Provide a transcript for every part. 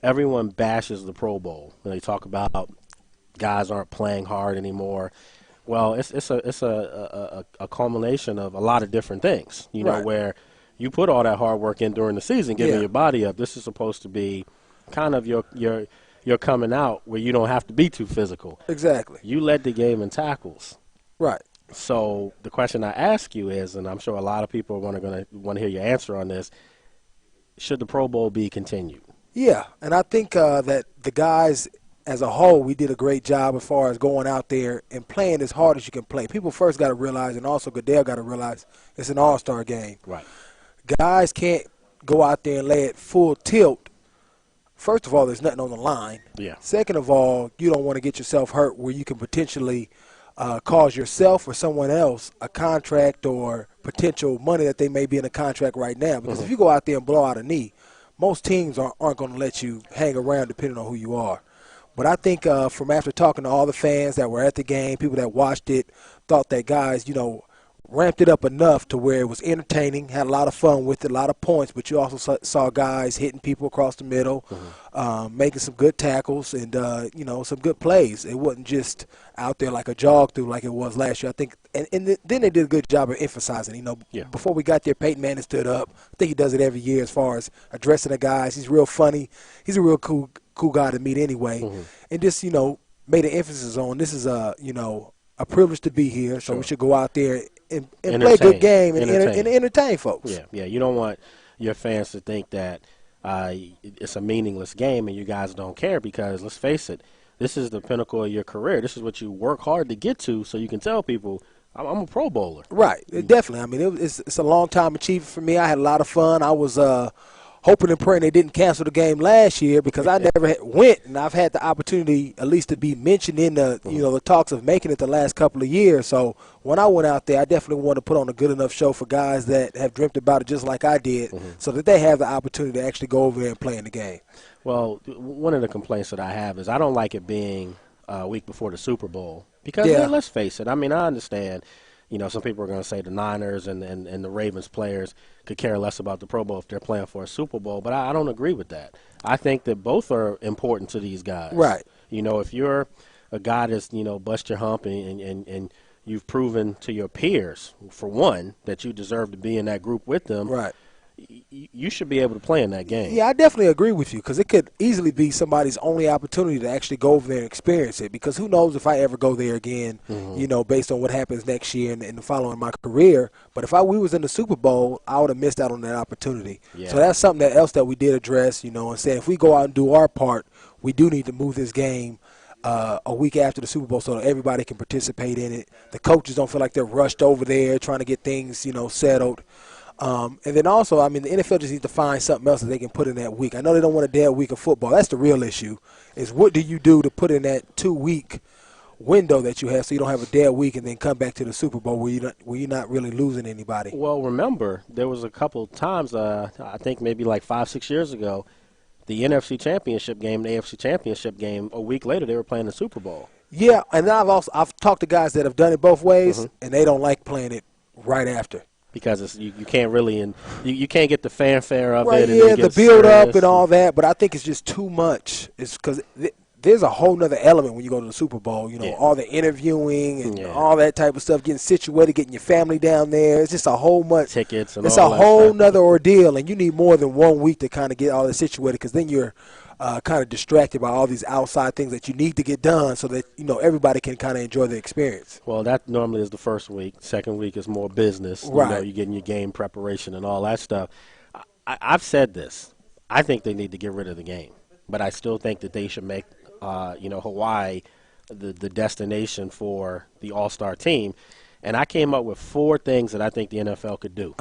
everyone bashes the Pro Bowl when they talk about guys aren't playing hard anymore. Well, it's a culmination of a lot of different things, Right. where you put all that hard work in during the season, getting Yeah. your body up. This is supposed to be kind of your coming out where you don't have to be too physical. Exactly. You led the game in tackles. Right. So the question I ask you is, and I'm sure a lot of people are going to want to hear your answer on this, should the Pro Bowl be continued? Yeah, and I think that the guys as a whole, we did a great job as far as going out there and playing as hard as you can play. People first got to realize, and also Goodell got to realize, it's an all-star game. Right. Guys can't go out there and lay it full tilt. First of all, there's nothing on the line. Yeah. Second of all, you don't want to get yourself hurt where you can potentially cause yourself or someone else a contract or potential money that they may be in a contract right now. Because if you go out there and blow out a knee, most teams aren't going to let you hang around depending on who you are. But I think from after talking to all the fans that were at the game, people that watched it, thought that guys, ramped it up enough to where it was entertaining, had a lot of fun with it, a lot of points, but you also saw guys hitting people across the middle, making some good tackles and, some good plays. It wasn't just out there like a jog through like it was last year. I think, and then they did a good job of emphasizing, before we got there, Peyton Manning stood up. I think he does it every year as far as addressing the guys. He's real funny. He's a real cool guy to meet anyway. And just, made an emphasis on this is a privilege to be here, so we should go out there and play a good game and entertain folks. Yeah. You don't want your fans to think that it's a meaningless game and you guys don't care because, let's face it, this is the pinnacle of your career. This is what you work hard to get to so you can tell people, I'm a Pro Bowler. Right. Definitely. I mean, it's a long-time achievement for me. I had a lot of fun. I was hoping and praying they didn't cancel the game last year because I never went, and I've had the opportunity at least to be mentioned in the the talks of making it the last couple of years. So when I went out there, I definitely wanted to put on a good enough show for guys that have dreamt about it just like I did, so that they have the opportunity to actually go over there and play in the game. Well, one of the complaints that I have is I don't like it being a week before the Super Bowl because let's face it. I mean, I understand. Some people are going to say the Niners and the Ravens players could care less about the Pro Bowl if they're playing for a Super Bowl, but I don't agree with that. I think that both are important to these guys. Right. If you're a guy that's, bust your hump and you've proven to your peers, for one, that you deserve to be in that group with them. Right. You should be able to play in that game. Yeah, I definitely agree with you because it could easily be somebody's only opportunity to actually go over there and experience it because who knows if I ever go there again, based on what happens next year and following my career. But if we was in the Super Bowl, I would have missed out on that opportunity. Yeah. So that's something else that we did address, and say if we go out and do our part, we do need to move this game a week after the Super Bowl so that everybody can participate in it. The coaches don't feel like they're rushed over there trying to get things, settled. And then also, I mean, the NFL just needs to find something else that they can put in that week. I know they don't want a dead week of football. That's the real issue is what do you do to put in that 2-week window that you have so you don't have a dead week and then come back to the Super Bowl where you're not really losing anybody. Well, remember, there was a couple times, I think maybe like 5-6 years ago, the NFC Championship game, the AFC Championship game, a week later they were playing the Super Bowl. Yeah, and I've talked to guys that have done it both ways, and they don't like playing it right after. Because you can't really you can't get the fanfare of it. Yeah, the build up and all that. But I think it's just too much. It's because there's a whole nother element when you go to the Super Bowl. All the interviewing and all that type of stuff, getting situated, getting your family down there. It's just a whole much tickets. And it's all a that whole stuff. nother ordeal, and you need more than 1 week to kind of get all that situated. Because then you're kind of distracted by all these outside things that you need to get done so that everybody can kind of enjoy the experience. Well, that normally is the first week. Second week is more business. Right. You're getting your game preparation and all that stuff. I've said this. I think they need to get rid of the game, but I still think that they should make Hawaii the destination for the All-Star team. And I came up with 4 things that I think the NFL could do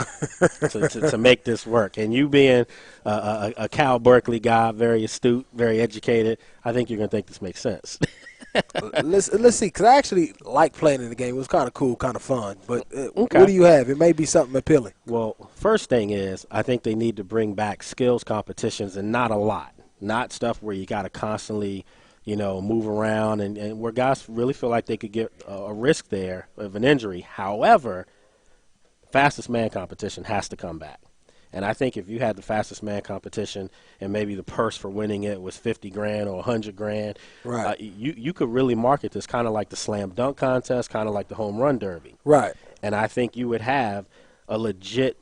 to make this work. And you being a Cal Berkeley guy, very astute, very educated, I think you're going to think this makes sense. Let's see, because I actually like playing in the game. It was kind of cool, kind of fun. But what do you have? It may be something appealing. Well, first thing is I think they need to bring back skills competitions and not a lot. Not stuff where you got to constantly – move around and where guys really feel like they could get a risk there of an injury. However, fastest man competition has to come back. And I think if you had the fastest man competition and maybe the purse for winning it was 50 grand or 100 grand, Right. you could really market this kind of like the slam dunk contest, kind of like the home run derby. Right. And I think you would have a legit,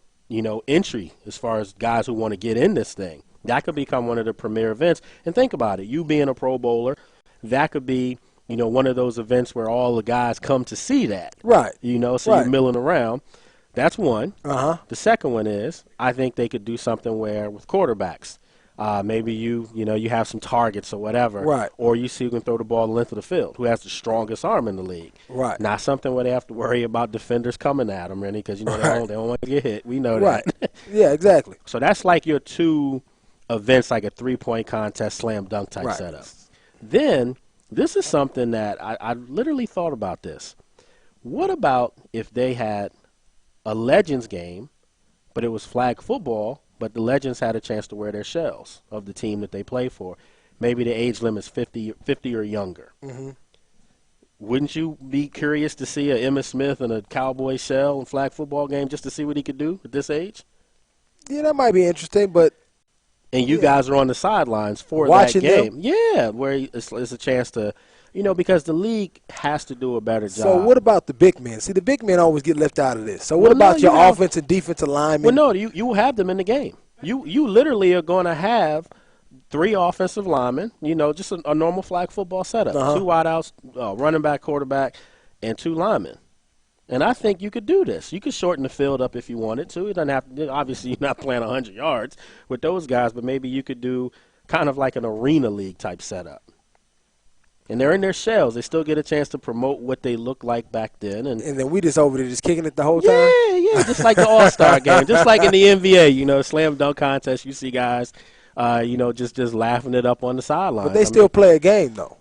entry as far as guys who want to get in this thing. That could become one of the premier events. And think about it. You being a Pro Bowler, that could be, one of those events where all the guys come to see that. Right. So Right. you're milling around. That's one. Uh-huh. The second one is I think they could do something where with quarterbacks, maybe you have some targets or whatever, Right. or you see who can throw the ball the length of the field, who has the strongest arm in the league. Right. Not something where they have to worry about defenders coming at them, really, because Right. they don't want to get hit. We know Right. that. Yeah, exactly. So that's like your two events, like a 3-point contest, slam dunk type Right. setup. Then this is something that I literally thought about this. What about if they had a Legends game, but it was flag football, but the Legends had a chance to wear their shells of the team that they play for? Maybe the age limit is 50 or younger. Mm-hmm. Wouldn't you be curious to see a Emmitt Smith in a Cowboy shell and flag football game just to see what he could do at this age? Yeah, that might be interesting, but And you guys are on the sidelines for watching that game. them. Yeah, where it's a chance to, because the league has to do a better job. So what about the big men? See, the big men always get left out of this. So what Well, no, about your you have- offensive and defensive linemen? Well, no, you will have them in the game. You literally are going to have 3 offensive linemen, just a normal flag football setup. Uh-huh. 2 wideouts, running back, quarterback, and 2 linemen. And I think you could do this. You could shorten the field up if you wanted to. It doesn't have to, obviously, you're not playing 100 yards with those guys, but maybe you could do kind of like an arena league type setup. And they're in their shells. They still get a chance to promote what they looked like back then. And then we just over there just kicking it the whole time? yeah, just like the All-Star game. Just like in the NBA, slam dunk contest, you see guys, just laughing it up on the sidelines. But they still play a game, though.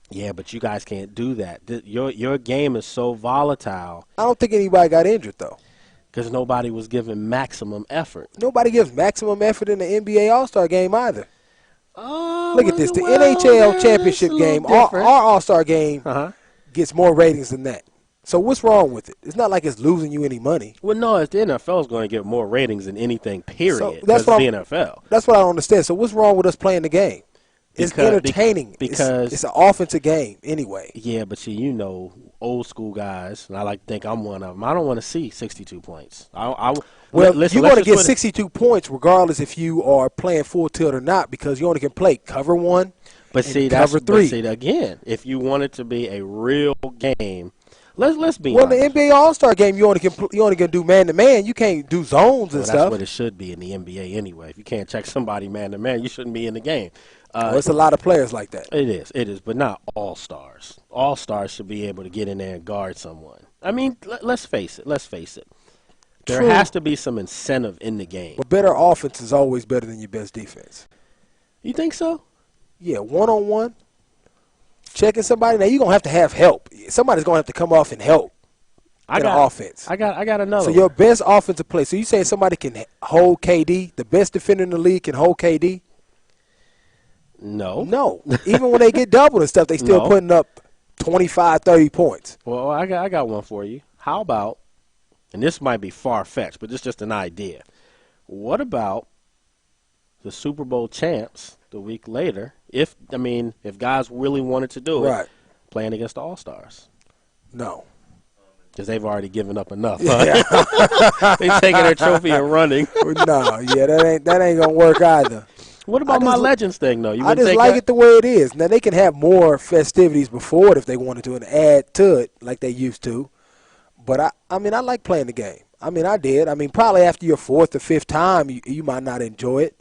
Yeah, but you guys can't do that. Your game is so volatile I don't think anybody got injured, though. because nobody was giving maximum effort. Nobody gives maximum effort in the NBA All-Star game either. Oh, Look at this. The well, NHL championship it's a little game, our different. All-Star game Uh-huh. gets more ratings than that. So what's wrong with it? It's not like it's losing you any money. Well, no, it's the NFL is going to get more ratings than anything, period. So Because that's it's what the I'm- NFL. That's what I don't understand. So what's wrong with us playing the game? It's entertaining. because- it's an offensive game anyway. Yeah, but see, old school guys, and I like to think I'm one of them. I don't want to see 62 points. Well, listen, you're let's going to just get put it- 62 points regardless if you are playing full tilt or not because you only can play cover 1 But and see, cover 3. But see, again, if you want it to be a real game, let's be Well, in the honest. NBA All-Star game, you only can do man-to-man. You can't do zones and Well, that's stuff. what it should be in the NBA anyway. If you can't check somebody man to man, you shouldn't be in the game. Well, it's a lot of players like that. It is, but not all stars. All stars should be able to get in there and guard someone. I mean, let's face it. There True. has to be some incentive in the game. But better offense is always better than your best defense. You think so? Yeah, one-on-one, checking somebody. Now, you're going to have help. Somebody's going to have to come off and help in the offense. I got another. So one. your best offensive play. So you saying somebody can hold KD? The best defender in the league can hold KD? No. No. Even when they get doubled and stuff, they still No. putting up 25, 30 points. Well, I got one for you. How about, and this might be far-fetched, but it's just an idea. What about the Super Bowl champs the week later, if guys really wanted to do it, Right. playing against the All-Stars? No. Because they've already given up enough. Yeah. Huh? They taking their trophy and running. No, yeah, that ain't going to work either. What about I my just- Legends thing, though? You I wouldn't just take like that? it the way it is. Now, they can have more festivities before it if they wanted to and add to it like they used to. But, I like playing the game. I did. Probably after your 4th or 5th time, you might not enjoy it.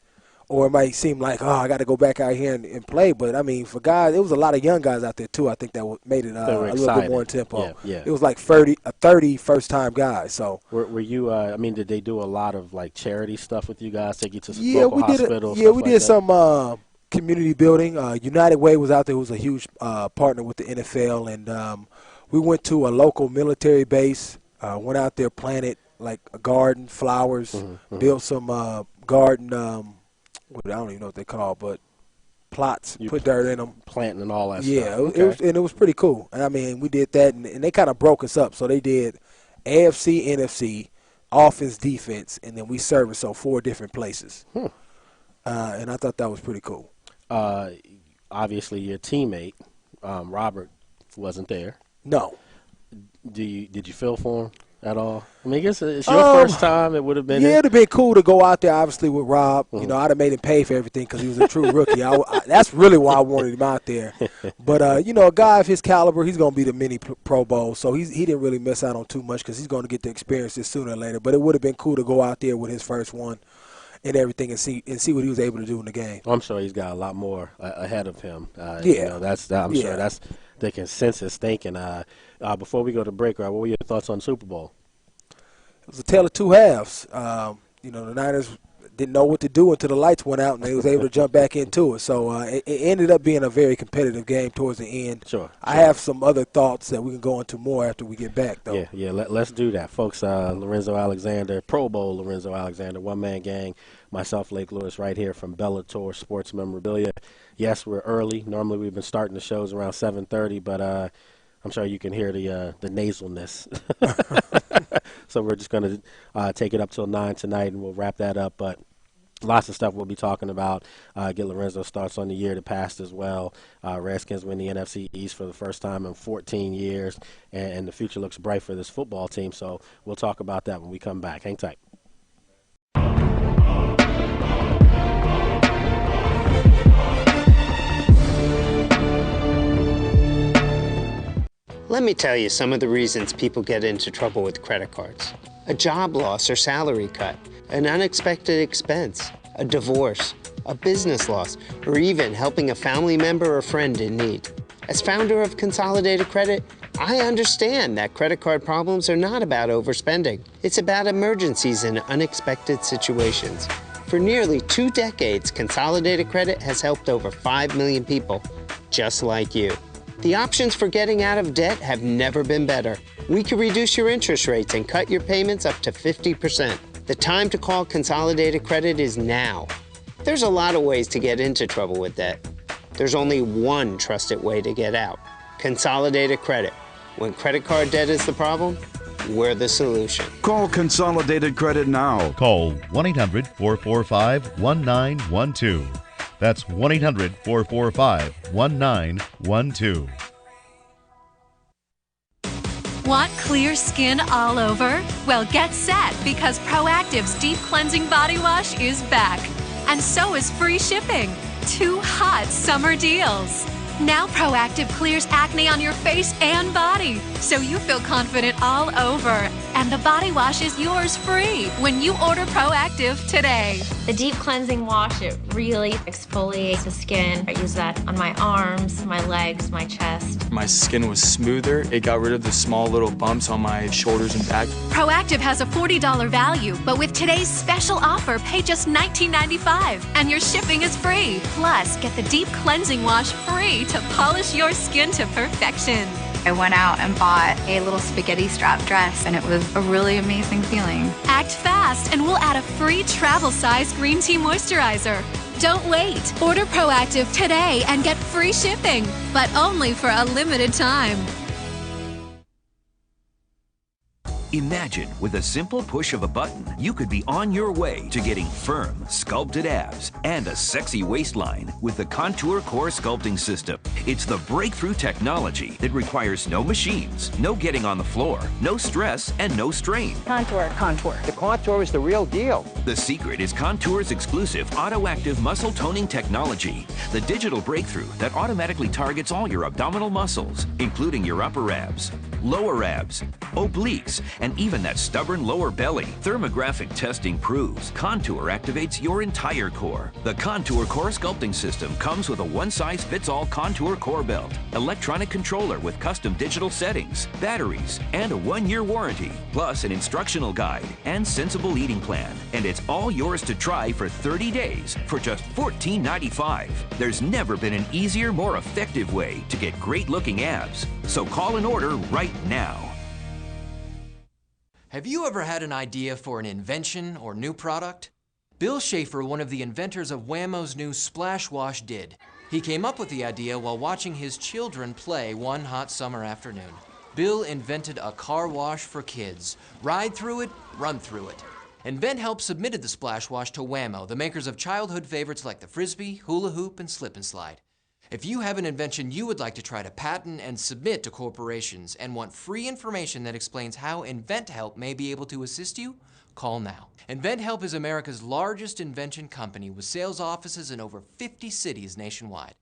Or it might seem like, I got to go back out here and play. But, for guys, it was a lot of young guys out there, too. I think that made it They were a little bit excited. more in tempo. Yeah. It was like 30 first-time guys. So, Were you, did they do a lot of, charity stuff with you guys, take you to some yeah, local we did hospitals? we stuff like did that? some community building. United Way was out there, who was a huge partner with the NFL, and we went to a local military base. Went out there, planted like a garden, flowers, built some garden. I don't even know what they call, but plots. You put dirt in them. Planting and all that Yeah, stuff. it was pretty cool. And we did that, and they kind of broke us up. So they did AFC, NFC, offense, defense, and then we service on 4 different places. And I thought that was pretty cool. Obviously, your teammate, Robert, wasn't there. No. Did you feel for him at all? I mean, I guess it's your first time. It would have been. Yeah, it'd have been cool to go out there, obviously, with Rob. Mm-hmm. You know, I'd have made him pay for everything because he was a true rookie. That's really why I wanted him out there. But, you know, a guy of his caliber, he's going to be the mini Pro Bowl. So he didn't really miss out on too much because he's going to get to experience this sooner or later. But it would have been cool to go out there with his first one and everything and see what he was able to do in the game. I'm sure he's got a lot more ahead of him. Yeah. You know, I'm sure that's the consensus thinking. Before we go to break, what were your thoughts on Super Bowl? It was a tale of 2 halves. You know, the Niners didn't know what to do until the lights went out, and they was able to jump back into it. So it ended up being a very competitive game towards the end. Sure. I have some other thoughts that we can go into more after we get back, though. Yeah. Let's do that, folks. Lorenzo Alexander, Pro Bowl Lorenzo Alexander, one-man gang. Myself, Lake Lewis, right here from Bellator Sports Memorabilia. Yes, we're early. Normally we've been starting the shows around 7:30, but I'm sure you can hear the nasalness. So we're just going to take it up till 9 tonight, and we'll wrap that up. But lots of stuff we'll be talking about. Get Lorenzo's thoughts on the year that passed as well. Redskins win the NFC East for the first time in 14 years, and the future looks bright for this football team. So we'll talk about that when we come back. Hang tight. Let me tell you some of the reasons people get into trouble with credit cards. A job loss or salary cut, an unexpected expense, a divorce, a business loss, or even helping a family member or friend in need. As founder of Consolidated Credit, I understand that credit card problems are not about overspending. It's about emergencies and unexpected situations. For nearly 2 decades, Consolidated Credit has helped over 5 million people, just like you. The options for getting out of debt have never been better. We can reduce your interest rates and cut your payments up to 50%. The time to call Consolidated Credit is now. There's a lot of ways to get into trouble with debt. There's only one trusted way to get out. Consolidated Credit. When credit card debt is the problem, we're the solution. Call Consolidated Credit now. Call 1-800-445-1912. That's 1-800-445-1912. Want clear skin all over? Well, get set, because Proactive's Deep Cleansing Body Wash is back. And so is free shipping. 2 hot summer deals. Now Proactive clears acne on your face and body, so you feel confident all over. And the body wash is yours free when you order Proactive today. The deep cleansing wash, it really exfoliates the skin. I use that on my arms, my legs, my chest. My skin was smoother. It got rid of the small little bumps on my shoulders and back. Proactive has a $40 value, but with today's special offer, pay just $19.95, and your shipping is free. Plus, get the deep cleansing wash free to polish your skin to perfection. I went out and bought a little spaghetti strap dress, and it was a really amazing feeling. Act fast, and we'll add a free travel-size green tea moisturizer. Don't wait. Order Proactive today and get free shipping, but only for a limited time. Imagine with a simple push of a button, you could be on your way to getting firm, sculpted abs and a sexy waistline with the Contour Core Sculpting System. It's the breakthrough technology that requires no machines, no getting on the floor, no stress, and no strain. Contour. The Contour is the real deal. The secret is Contour's exclusive auto-active muscle toning technology, the digital breakthrough that automatically targets all your abdominal muscles, including your upper abs, lower abs, obliques, and even that stubborn lower belly. Thermographic testing proves Contour activates your entire core. The Contour Core Sculpting System comes with a one-size-fits-all Contour Core Belt, electronic controller with custom digital settings, batteries, and a 1-year warranty, plus an instructional guide and sensible eating plan. And it's all yours to try for 30 days for just $14.95. There's never been an easier, more effective way to get great-looking abs. So call and order right now. Have you ever had an idea for an invention or new product? Bill Schaefer, one of the inventors of Whammo's new Splash Wash, did. He came up with the idea while watching his children play one hot summer afternoon. Bill invented a car wash for kids. Ride through it, run through it. InventHelp submitted the splash wash to Whammo, the makers of childhood favorites like the Frisbee, hula hoop, and slip and slide. If you have an invention you would like to try to patent and submit to corporations and want free information that explains how InventHelp may be able to assist you, call now. InventHelp is America's largest invention company with sales offices in over 50 cities nationwide.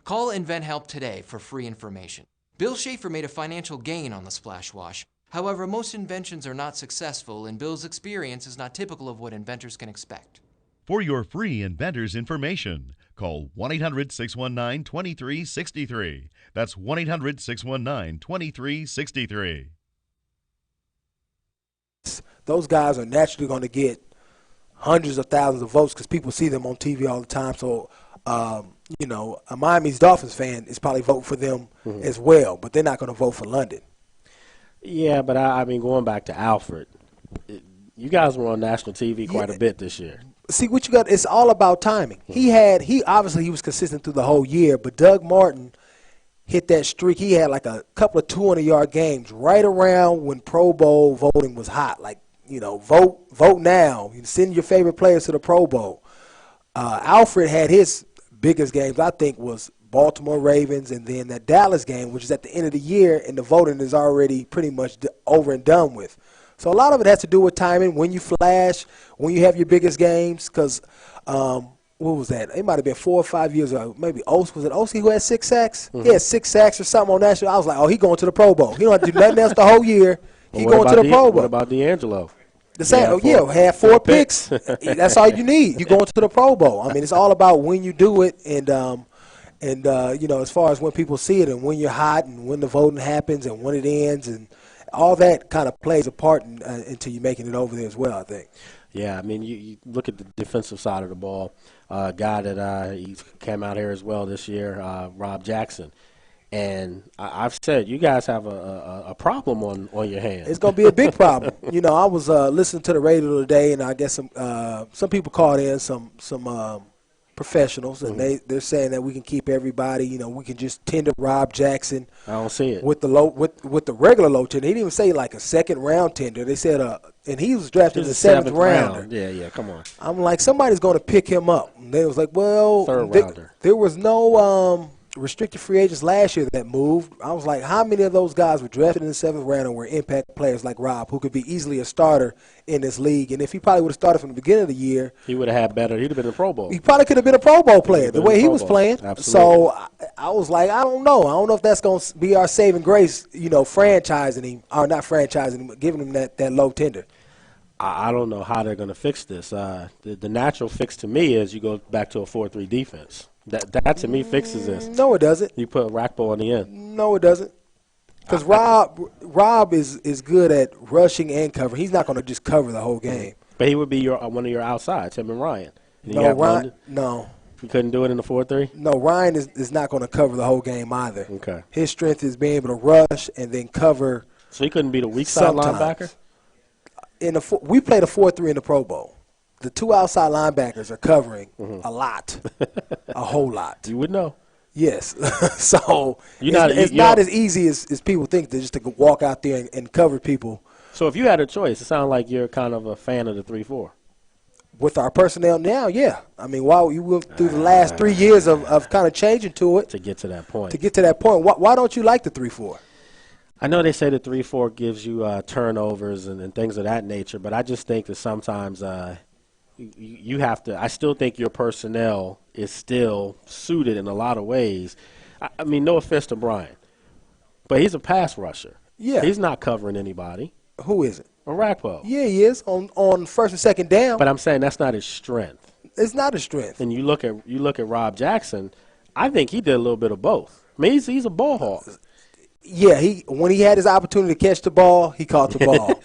Call InventHelp today for free information. Bill Schaefer made a financial gain on the splash wash. However, most inventions are not successful, and Bill's experience is not typical of what inventors can expect. For your free inventor's information, call 1-800-619-2363. That's 1-800-619-2363. Those guys are naturally going to get hundreds of thousands of votes because people see them on TV all the time. So, you know, a Miami Dolphins fan is probably voting for them as well, but they're not going to vote for London. Yeah, but I mean, going back to Alfred, you guys were on national TV quite a bit this year. See, what you got, it's all about timing. He obviously he was consistent through the whole year, but Doug Martin hit that streak. He had like a couple of 200-yard games right around when Pro Bowl voting was hot. Like, you know, vote now. You send your favorite players to the Pro Bowl. Alfred had his biggest games, I think, was Baltimore Ravens and then that Dallas game, which is at the end of the year, and the voting is already pretty much over and done with. So a lot of it has to do with timing, when you flash, when you have your biggest games, because what was that? It might have been 4 or 5 years ago. Maybe was it Osi who had 6 sacks? He had 6 sacks or something on that show. I was like, oh, he going to the Pro Bowl. He don't have to do nothing else the whole year. He going to the Pro Bowl. What about D'Angelo? The same, had 4 picks. That's all you need. You're going to the Pro Bowl. I mean, it's all about when you do it, and you know, as far as when people see it and when you're hot and when the voting happens and when it ends, and all that kind of plays a part into you making it over there as well, I think. Yeah, I mean, you look at the defensive side of the ball. A guy that he came out here as well this year, Rob Jackson. And I've said you guys have a problem on your hands. It's going to be a big problem. You know, I was listening to the radio today, and I guess some people called in, some professionals, and they're saying that we can keep everybody. You know, we can just tender Rob Jackson. I don't see it with the regular low tender. He didn't even say like a second round tender. They said and he was drafted in the seventh round. Yeah, come on. I'm like, somebody's going to pick him up. And they was like, well, third rounder. There was no restricted free agents last year that moved. I was like, how many of those guys were drafted in the 7th round and were impact players like Rob, who could be easily a starter in this league? And if he probably would have started from the beginning of the year, he would have had better. He'd have been a Pro Bowl. He probably could have been a Pro Bowl player the way he was playing. Absolutely. So I was like, I don't know. I don't know if that's going to be our saving grace, you know, franchising him, or not franchising him, but giving him that low tender. I don't know how they're going to fix this. The natural fix to me is you go back to a 4-3 defense. That to me fixes this. No, it doesn't. You put Rackbo on the end. No, it doesn't. Because Rob is good at rushing and covering. He's not going to just cover the whole game. But he would be one of your outsides, him and Ryan. And no, Ryan. No. He couldn't do it in the 4-3? No, Ryan is not going to cover the whole game either. Okay. His strength is being able to rush and then cover. So he couldn't be the weak side linebacker? We played a 4-3 in the Pro Bowl. The 2 outside linebackers are covering a lot, a whole lot. You would know. Yes. So it's not as easy as people think to just to walk out there and cover people. So if you had a choice, it sounds like you're kind of a fan of the 3-4. With our personnel now, yeah. I mean, while you went through the last 3 years of kind of changing to it. To get to that point. Why don't you like the 3-4? I know they say the 3-4 gives you turnovers and things of that nature, but I just think that sometimes you have to – I still think your personnel is still suited in a lot of ways. I mean, no offense to Brian, but he's a pass rusher. Yeah. He's not covering anybody. Who is it? Rackpo. Yeah, he is on first and second down. But I'm saying that's not his strength. It's not his strength. And you look at Rob Jackson, I think he did a little bit of both. I mean, he's a ball hawk. Yeah, when he had his opportunity to catch the ball, he caught the ball.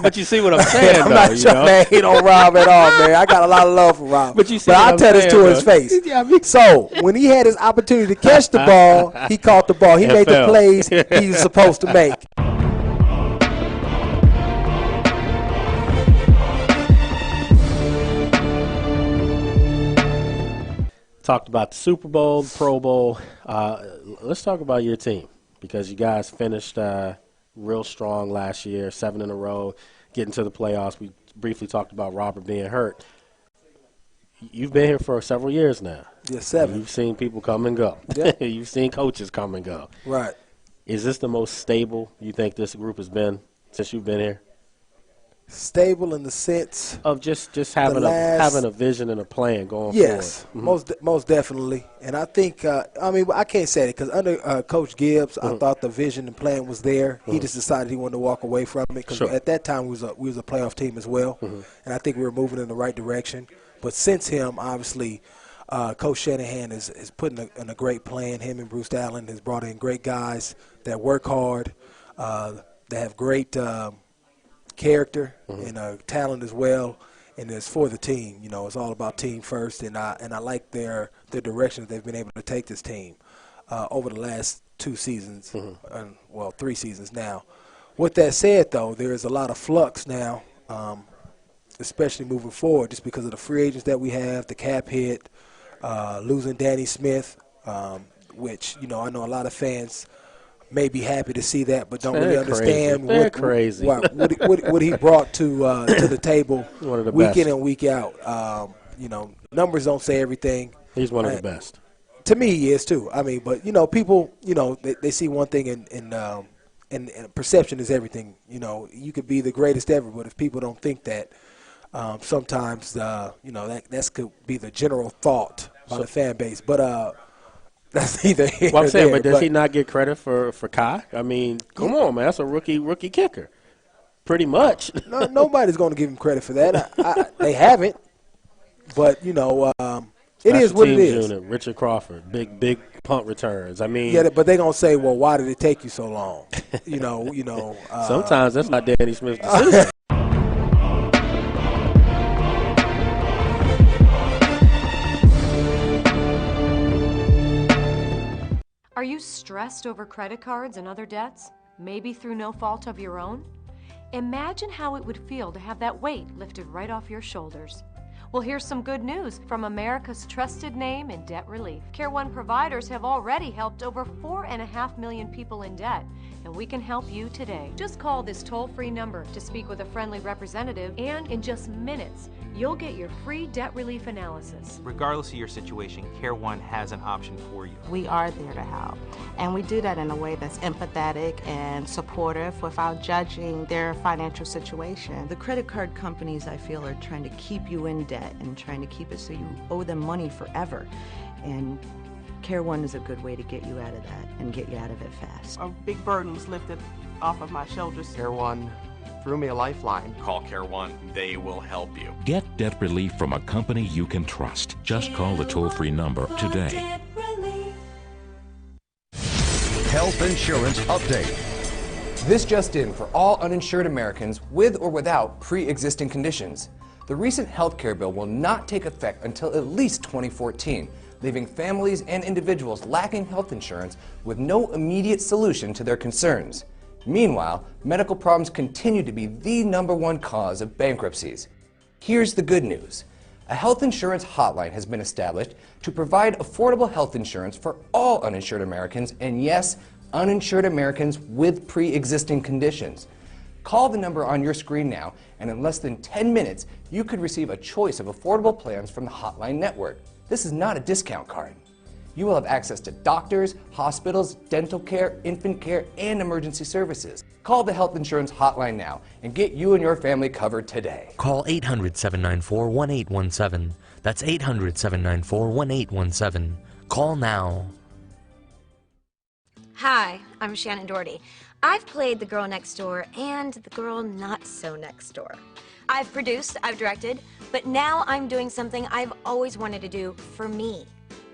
but you see what I'm saying, I'm though. not trying to hate on Rob at all, man. I got a lot of love for Rob. But I'll tell this to his face. So when he had his opportunity to catch the ball, he caught the ball. He made the plays he was supposed to make. Talked about the Super Bowl, Pro Bowl. Let's talk about your team. because you guys finished real strong last year, 7 in a row, getting to the playoffs. We briefly talked about Robert being hurt. You've been here for several years now. Yes, 7. You've seen people come and go. Yeah. You've seen coaches come and go. Right. Is this the most stable you think this group has been since you've been here? Stable in the sense of just having a vision and a plan going forward. Yes, most definitely. And I think I can't say it because under Coach Gibbs, I thought the vision and plan was there. He just decided he wanted to walk away from it because at that time we was a playoff team as well, and I think we were moving in the right direction. But since him, obviously, Coach Shanahan is putting in a great plan. Him and Bruce Allen has brought in great guys that work hard, that have great character and talent as well, and it's for the team. You know, it's all about team first, and I like their direction that they've been able to take this team over the last 2 seasons, 3 seasons now. With that said, though, there is a lot of flux now, especially moving forward, just because of the free agents that we have, the cap hit, losing Danny Smith, which I know a lot of fans may be happy to see that, but don't really understand what he brought to the table week in and week out. Numbers don't say everything. He's one of the best. To me, he is too. I mean, but people, they see one thing, and perception is everything. You could be the greatest ever, but if people don't think that, sometimes that could be the general thought by the fan base. But that's neither here I'm saying, there, but does he not get credit for Kai? I mean, come on, man, that's a rookie kicker, pretty much. No, nobody's going to give him credit for that. They haven't, but it is what it is. Unit, Richard Crawford, big punt returns. I mean, yeah, but they're going to say, well, why did it take you so long? Sometimes that's not Danny Smith's decision. Are you stressed over credit cards and other debts, maybe through no fault of your own? Imagine how it would feel to have that weight lifted right off your shoulders. Well, here's some good news from America's trusted name in debt relief. Care One providers have already helped over 4.5 million people in debt, and we can help you today. Just call this toll-free number to speak with a friendly representative, and in just minutes, you'll get your free debt relief analysis. Regardless of your situation, Care One has an option for you. We are there to help, and we do that in a way that's empathetic and supportive without judging their financial situation. The credit card companies, I feel, are trying to keep you in debt and trying to keep it so you owe them money forever. And Care One is a good way to get you out of that and get you out of it fast. A big burden was lifted off of my shoulders. Care One threw me a lifeline. Call Care One. They will help you. Get debt relief from a company you can trust. Just call the toll-free number today. Health Insurance Update. This just in for all uninsured Americans with or without pre-existing conditions. The recent health care bill will not take effect until at least 2014, leaving families and individuals lacking health insurance with no immediate solution to their concerns. Meanwhile, medical problems continue to be the #1 cause of bankruptcies. Here's the good news. A health insurance hotline has been established to provide affordable health insurance for all uninsured Americans, and yes, uninsured Americans with pre-existing conditions. Call the number on your screen now, and in less than 10 minutes, you could receive a choice of affordable plans from the Hotline Network. This is not a discount card. You will have access to doctors, hospitals, dental care, infant care, and emergency services. Call the Health Insurance Hotline now and get you and your family covered today. Call 800-794-1817. That's 800-794-1817. Call now. Hi, I'm Shannon Doherty. I've played the girl next door and the girl not so next door. I've produced, I've directed, but now I'm doing something I've always wanted to do for me.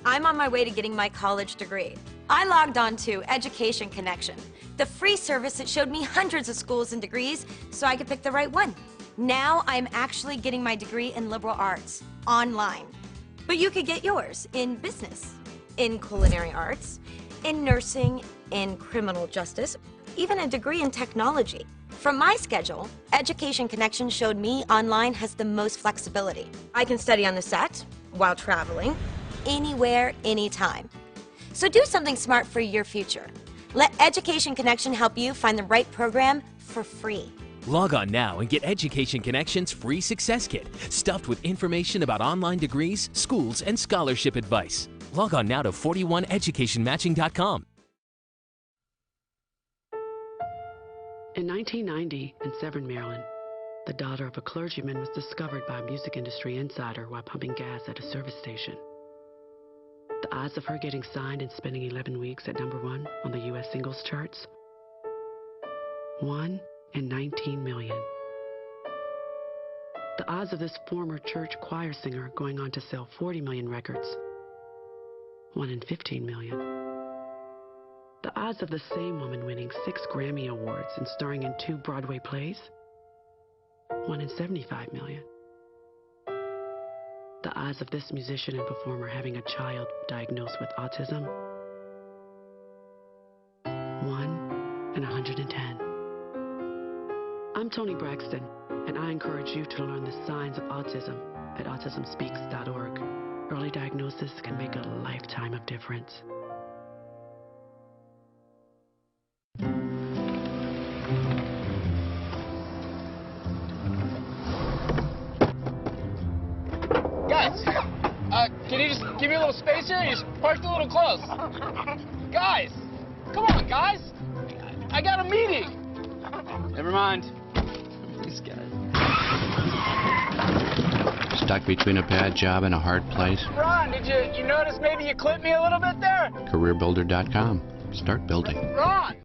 I'm on my way to getting my college degree. I logged on to Education Connection, the free service that showed me hundreds of schools and degrees so I could pick the right one. Now I'm actually getting my degree in liberal arts online. But you could get yours in business, in culinary arts, in nursing, in criminal justice, even a degree in technology. From my schedule, Education Connection showed me online has the most flexibility. I can study on the set, while traveling, anywhere, anytime. So do something smart for your future. Let Education Connection help you find the right program for free. Log on now and get Education Connection's free success kit, stuffed with information about online degrees, schools, and scholarship advice. Log on now to 41educationmatching.com. In 1990, in Severn, Maryland, the daughter of a clergyman was discovered by a music industry insider while pumping gas at a service station. The odds of her getting signed and spending 11 weeks at #1 on the U.S. singles charts? 1 in 19 million. The odds of this former church choir singer going on to sell 40 million records? 1 in 15 million. The odds of the same woman winning 6 Grammy Awards and starring in 2 Broadway plays? 1 in 75 million. The odds of this musician and performer having a child diagnosed with autism? 1 in 110. I'm Toni Braxton, and I encourage you to learn the signs of autism at autismspeaks.org. Early diagnosis can make a lifetime of difference. Guys, can you just give me a little space here? You just parked a little close. Guys, come on, guys. I got a meeting. Never mind. These guys. Stuck between a bad job and a hard place? Ron, did you notice maybe you clipped me a little bit there? CareerBuilder.com. Start building. Ron!